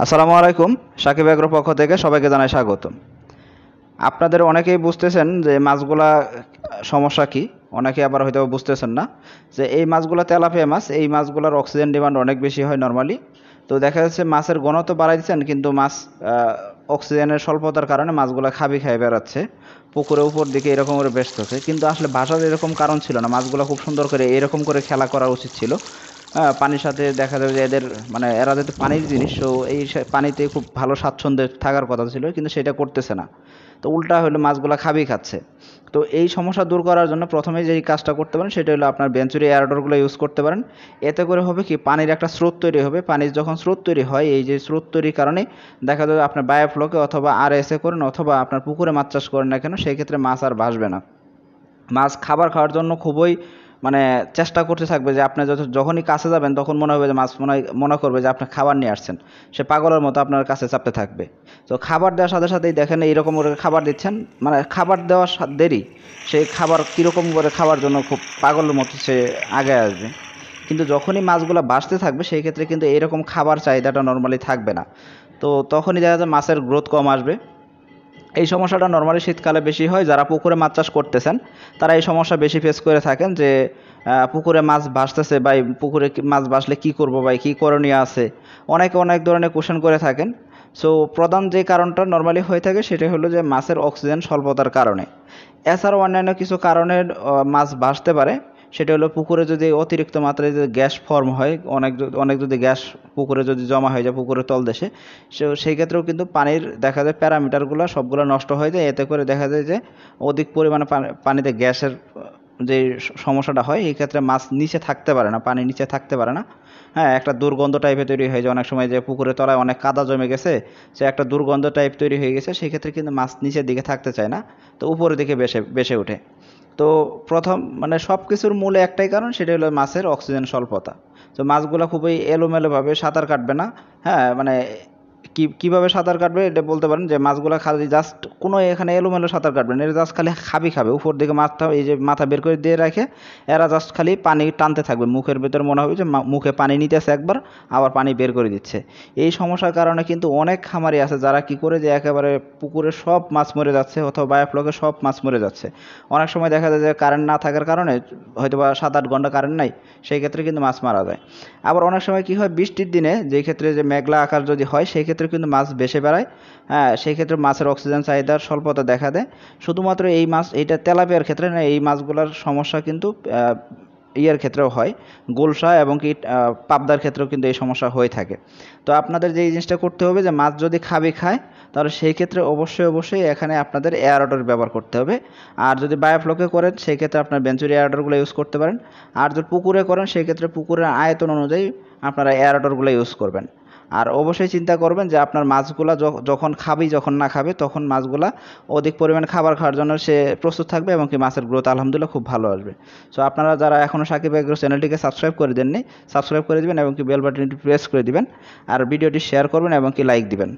আসসালামু আলাইকুম। সাকিব এগ্রোর পক্ষ থেকে সবাইকে জানাই স্বাগতম। আপনাদের অনেকেই বুঝতেছেন যে মাছগুলা সমস্যা কি, অনেকে আবার হয়তো বুঝতেছেন না যে এই মাছগুলা তেলাপিয়া মাছ, এই মাছগুলার অক্সিজেন ডিমান্ড অনেক বেশি হয় নর্মালি। তো দেখা যাচ্ছে মাছের ঘনত্ব বাড়াই দিচ্ছেন কিন্তু মাছ অক্সিজেনের স্বল্পতার কারণে মাছগুলা খাবি খেয়ে বেড়াচ্ছে, পুকুরে উপর দিকে এরকম করে বেসতেছে। কিন্তু আসলে ভাষার এরকম কারণ ছিল না, মাছগুলা খুব সুন্দর করে এরকম করে খেলা করা উচিত ছিল। পানির সাথে দেখা যাবে যে এদের মানে এরা যেহেতু পানির জিনিস, তো এই পানিতে খুব ভালো স্বাচ্ছন্দ্যে থাকার কথা ছিল, কিন্তু সেটা করতেছে না। তো উল্টা হলো মাছগুলা খাবি খাচ্ছে। তো এই সমস্যা দূর করার জন্য প্রথমে যেই কাজটা করতে পারেন সেটা হলো আপনার ভেঞ্চুরি এয়ারডোরগুলো ইউজ করতে পারেন। এতে করে হবে কি, পানির একটা স্রোত তৈরি হবে। পানির যখন স্রোত তৈরি হয়, এই যে স্রোত তৈরির কারণে দেখা যাবে আপনার বায়োফ্লোকে অথবা আর এসে করেন অথবা আপনার পুকুরে মাছ চাষ করেন না কেন, সেই ক্ষেত্রে মাছ আর ভাসবে না। মাছ খাবার খাওয়ার জন্য খুবই মানে চেষ্টা করতে থাকবে যে আপনি যখনই কাছে যাবেন তখন মনে হবে যে মাছ মনে করবে যে আপনি খাবার নিয়ে আসছেন। সে পাগলের মতো আপনার কাছে চাপতে থাকবে। তো খাবার দেওয়ার সাথে সাথেই দেখেন এইরকম করে খাবার দিচ্ছেন, মানে খাবার দেওয়ার দেরি, সেই খাবার কীরকম করে খাওয়ার জন্য খুব পাগলের মতো সে আগে আসবে। কিন্তু যখনই মাছগুলো বাঁচতে থাকবে সেই ক্ষেত্রে কিন্তু এরকম খাবার চাহিদাটা নর্মালি থাকবে না। তো তখনই দেখা যায় মাছের গ্রোথ কম আসবে। এই সমস্যাটা নর্মালি শীতকালে বেশি হয়। যারা পুকুরে মাছ চাষ করতেছেন তারা এই সমস্যা বেশি ফেস করে থাকেন যে পুকুরে মাছ ভাসতেছে বা পুকুরে মাছ ভাসলে কী করবো বা কী করণীয় আছে, অনেকে অনেক ধরনের কোশ্চেন করে থাকেন। সো প্রধান যে কারণটা নর্মালি হয়ে থাকে সেটা হলো যে মাছের অক্সিজেন স্বল্পতার কারণে। এছাড়াও অন্যান্য কিছু কারণে মাছ ভাসতে পারে। সেটা হলো পুকুরে যদি অতিরিক্ত মাত্রায় যদি গ্যাস ফর্ম হয়, অনেক যদি গ্যাস পুকুরে যদি জমা হয়ে যায় পুকুরের তলদেশে, সেই ক্ষেত্রেও কিন্তু পানির দেখা যায় প্যারামিটারগুলো সবগুলো নষ্ট হয়ে যায়। এতে করে দেখা যায় যে অধিক পরিমাণে পানিতে গ্যাসের যে সমস্যাটা হয়, এই ক্ষেত্রে মাছ নিচে থাকতে পারে না, পানি নিচে থাকতে পারে না। হ্যাঁ, একটা দুর্গন্ধ টাইপের তৈরি হয়ে যায় অনেক সময়, যে পুকুরের তলায় অনেক কাদা জমে গেছে, সে একটা দুর্গন্ধ টাইপ তৈরি হয়ে গেছে, সেই ক্ষেত্রে কিন্তু মাছ নিচের দিকে থাকতে চায় না, তো উপরের দিকে বেসে ওঠে। তো প্রথম মানে সব কিছুর মূলে একটাই কারণ, সেটা হলো মাছের অক্সিজেন স্বল্পতা। তো মাছগুলো খুবই এলোমেলোভাবে সাঁতার কাটবে না। হ্যাঁ, মানে কীভাবে সাঁতার কাটবে এটা বলতে পারেন যে মাছগুলো খালি জাস্ট কোনো এখানে এলোমেলো সাঁতার কাটবে না, এরা জাস্ট খালি খাবে উপর দিকে মাথা, এই যে মাথা বের করে দিয়ে রাখে, এরা জাস্ট খালি পানি টানতে থাকবে, মুখের ভেতর মনে হবে যে মুখে পানি নিতেছে একবার, আবার পানি বের করে দিচ্ছে। এই সমস্যার কারণে কিন্তু অনেক খামারি আছে যারা কি করে যে একেবারে পুকুরে সব মাছ মরে যাচ্ছে অথবা বায়োফ্লকে সব মাছ মরে যাচ্ছে। অনেক সময় দেখা যায় যে কারেন্ট না থাকার কারণে হয়তো বা 7-8 ঘন্টা কারেন্ট নাই, সেই ক্ষেত্রে কিন্তু মাছ মারা যায়। আবার অনেক সময় কি হয়, বৃষ্টির দিনে যেই ক্ষেত্রে যে মেঘলা আকাশ যদি হয় সেই ক্ষেত্রে কিন্তু মাছ ভেসে বেড়ায়। হ্যাঁ, সেই ক্ষেত্রে মাছের অক্সিজেন চাহিদার স্বল্পতা দেখা দেয়। শুধুমাত্র এই মাছ, এইটা তেলাপিয়ার ক্ষেত্রে না, এই মাছগুলোর সমস্যা কিন্তু ইয়ের ক্ষেত্রেও হয়, গোলসা এবং কি পাবদার ক্ষেত্রেও কিন্তু এই সমস্যা হয়ে থাকে। তো আপনাদের যে এই জিনিসটা করতে হবে যে মাছ যদি খায় তাহলে সেই ক্ষেত্রে অবশ্যই এখানে আপনাদের এয়ারডর ব্যবহার করতে হবে। আর যদি বায়োফ্লকে করেন সেই ক্ষেত্রে আপনার ভেঞ্চুরি এয়ারডরগুলো ইউজ করতে পারেন। আর যদি পুকুরে করেন সেই ক্ষেত্রে পুকুরের আয়তন অনুযায়ী আপনারা এয়ারডরগুলো ইউজ করবেন। আর অবশ্যই চিন্তা করবেন যে আপনার মাছগুলা যখন না খাবে তখন মাছগুলা অধিক পরিমাণে খাবার খাওয়ার জন্য সে প্রস্তুত থাকবে এবং কি মাছের গ্রোথ আলহামদুলিল্লাহ খুব ভালো আসবে। সো আপনারা যারা এখনও সাকিব এগ্রো চ্যানেলটিকে সাবস্ক্রাইব করে দেননি, সাবস্ক্রাইব করে দিবেন এবং কি বেল বাটনটি প্রেস করে দিবেন। আর ভিডিওটি শেয়ার করবেন এবং কি লাইক দিবেন।